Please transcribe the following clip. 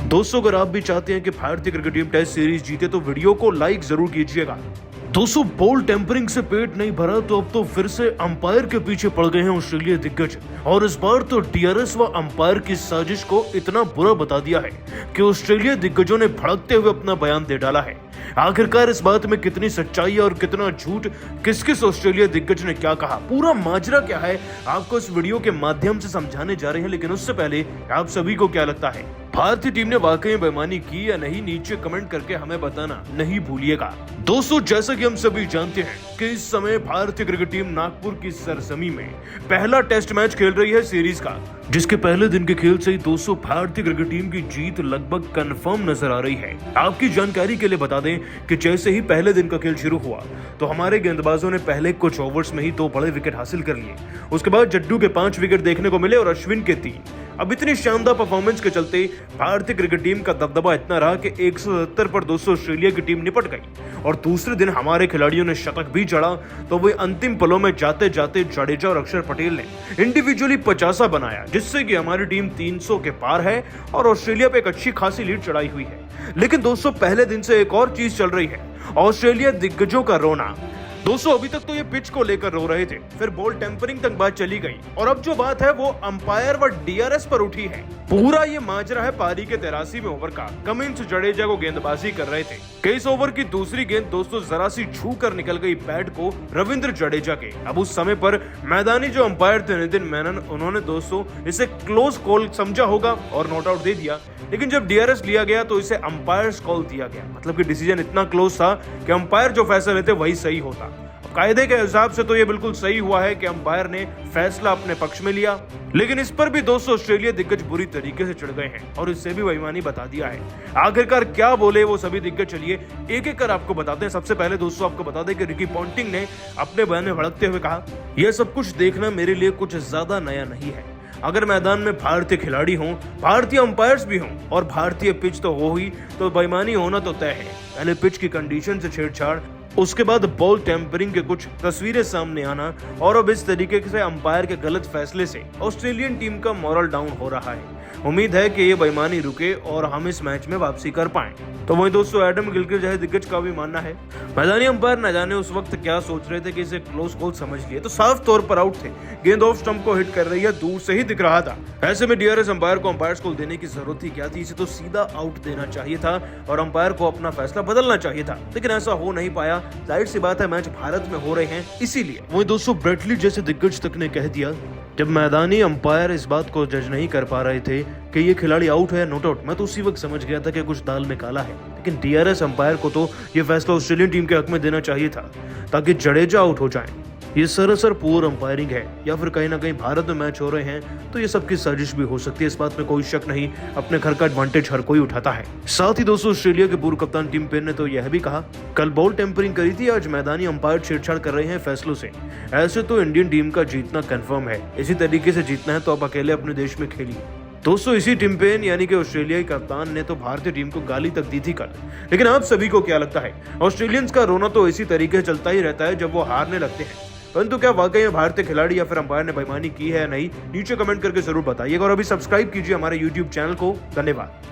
दोस्तों अगर आप भी चाहते हैं कि भारतीय क्रिकेट टीम टेस्ट सीरीज जीते तो वीडियो को लाइक जरूर कीजिएगा। दोस्तों बॉल टेम्परिंग से पेट नहीं भरा तो अब तो फिर से अंपायर के पीछे पड़ गए हैं ऑस्ट्रेलिया दिग्गज, और इस बार तो डीआरएस व अंपायर की साजिश को इतना बुरा बता दिया है कि ऑस्ट्रेलिया दिग्गजों ने भड़कते हुए अपना बयान दे डाला है। आखिरकार इस बात में कितनी सच्चाई है और कितना झूठ, किस किस ऑस्ट्रेलिया दिग्गज ने क्या कहा, पूरा माजरा क्या है, आपको इस वीडियो के माध्यम से समझाने जा रहे हैं। लेकिन उससे पहले आप सभी को क्या लगता है, भारतीय टीम ने वाकई बेईमानी की या नहीं, नीचे कमेंट करके हमें बताना नहीं भूलिएगा। दोस्तों जैसा कि हम सभी जानते हैं कि इस समय भारतीय क्रिकेट टीम नागपुर की सरजमी में पहला टेस्ट मैच खेल रही है सीरीज का, जिसके पहले दिन के खेल से ही दोस्तों भारतीय क्रिकेट टीम की जीत लगभग कंफर्म नजर आ रही है। आपकी जानकारी के लिए बता दें कि जैसे ही पहले दिन का खेल शुरू हुआ तो हमारे गेंदबाजों ने पहले कुछ ओवर्स में ही 2 बड़े विकेट हासिल कर लिए। उसके बाद जड्डू के 5 विकेट देखने को मिले और अश्विन के 3। अब इतनी शानदार परफॉर्मेंस के चलते भारतीय क्रिकेट टीम का दबदबा इतना रहा कि 170 पर दोस्तों ऑस्ट्रेलिया की टीम निपट गई और दूसरे दिन हमारे खिलाड़ियों ने शतक भी जड़ा तो वही अंतिम पलों में जाते जाते जडेजा और अक्षर पटेल ने इंडिविजुअली 50 बनाया, जिससे कि हमारी टीम 300 के पार है और ऑस्ट्रेलिया पे एक अच्छी खासी लीड चढ़ाई हुई है। लेकिन दोस्तों पहले दिन से एक और चीज चल रही है, ऑस्ट्रेलिया दिग्गजों का रोना। दोस्तों अभी तक तो ये पिच को लेकर रो रहे थे, फिर बॉल टेम्परिंग तक बात चली गई और अब जो बात है वो अंपायर व डीआरएस पर उठी है। पूरा ये माजरा है पारी के 83वें ओवर का। कमिंस जडेजा को गेंदबाजी कर रहे थे कि इस ओवर की दूसरी गेंद दोस्तों जरा सी छू कर निकल गई पैड को रविंद्र जडेजा के। अब उस समय पर मैदानी जो अंपायर थे नितिन मेनन, उन्होंने दोस्तों इसे क्लोज कॉल समझा होगा और नॉट आउट दे दिया। लेकिन जब डीआरएस लिया गया तो इसे अंपायर्स कॉल दिया गया, मतलब कि डिसीजन इतना क्लोज था कि अंपायर जो फैसला लेते वही सही होता। कायदे के हिसाब से तो ये बिल्कुल सही हुआ है कि अंपायर ने फैसला अपने पक्ष में लिया, लेकिन इस पर भी दोस्तों ऑस्ट्रेलिया दिग्गज बुरी तरीके से चढ़ गए हैं और इससे भी बेईमानी बता दिया है। आखिरकार क्या बोले वो सभी दिग्गज, चलिए एक एक कर आपको बताते हैं। सबसे पहले दोस्तों आपको बता दें कि रिकी पॉन्टिंग ने अपने बयान में भड़कते हुए कहा, यह सब कुछ देखना मेरे लिए कुछ ज्यादा नया नहीं है। अगर मैदान में भारतीय खिलाड़ी हों, भारतीय अंपायर्स भी हों और भारतीय पिच तो हो ही, तो बेईमानी होना तो तय है। पहले पिच की कंडीशन से छेड़छाड़, उसके बाद बॉल टेम्परिंग के कुछ तस्वीरें सामने आना और अब इस तरीके से अंपायर के गलत फैसले से ऑस्ट्रेलियन टीम का मोरल डाउन हो रहा है। उम्मीद है कि ये बेईमानी रुके और हम इस मैच में वापसी कर पाएं। तो वहीं दोस्तों एडम गिलक्रिस्ट जैसे दिग्गज का भी मानना है, मैदानी अंपायर न जाने उस वक्त क्या सोच रहे थे कि इसे क्लोज कॉल समझ लिए, तो साफ तौर पर आउट थे। गेंद ऑफ स्टंप को हिट कर रही है, दूर से ही दिख रहा था। ऐसे में डीआरएस अंपायर को अंपायर्स कॉल देने की जरूरत ही क्या थी, इसे तो सीधा आउट देना चाहिए था और अंपायर को अपना फैसला बदलना चाहिए था, लेकिन ऐसा हो नहीं पाया। जाहिर सी बात है मैच भारत में हो रहे हैं इसीलिए। वहीं दोस्तों ब्रेटली जैसे दिग्गज तक ने कह दिया, जब मैदानी अंपायर इस बात को जज नहीं कर पा रहे थे कि ये खिलाड़ी आउट है या नॉट आउट, मैं तो उसी वक्त समझ गया था कि कुछ दाल में काला है। लेकिन डीआरएस अंपायर को तो ये फैसला ऑस्ट्रेलियन टीम के हक में देना चाहिए था ताकि जडेजा आउट हो जाए। ये सरासर पुअर अंपायरिंग है, या फिर कहीं ना कहीं भारत में मैच हो रहे हैं तो ये सबकी साजिश भी हो सकती है, इस बात में कोई शक नहीं। अपने घर का एडवांटेज हर कोई उठाता है। साथ ही दोस्तों ऑस्ट्रेलिया के पूर्व कप्तान टिम पेन ने तो यह भी कहा, कल बॉल टेम्परिंग करी थी, आज मैदानी अंपायर छेड़छाड़ कर रहे हैं फैसलों से। ऐसे तो इंडियन टीम का जीतना कंफर्म है, इसी तरीके से जीतना है तो आप अकेले अपने देश में खेलिए। दोस्तों इसी टिम पेन यानी कि ऑस्ट्रेलियाई कप्तान ने तो भारतीय टीम को गाली तक दी थी कल। लेकिन आप सभी को क्या लगता है, ऑस्ट्रेलियंस का रोना तो इसी तरीके से चलता ही रहता है जब वो हारने लगते हैं, परंतु क्या वाकई में भारतीय खिलाड़ी या फिर अंपायर ने बेईमानी की है या नहीं, नीचे कमेंट करके जरूर बताइएगा और अभी सब्सक्राइब कीजिए हमारे YouTube चैनल को। धन्यवाद।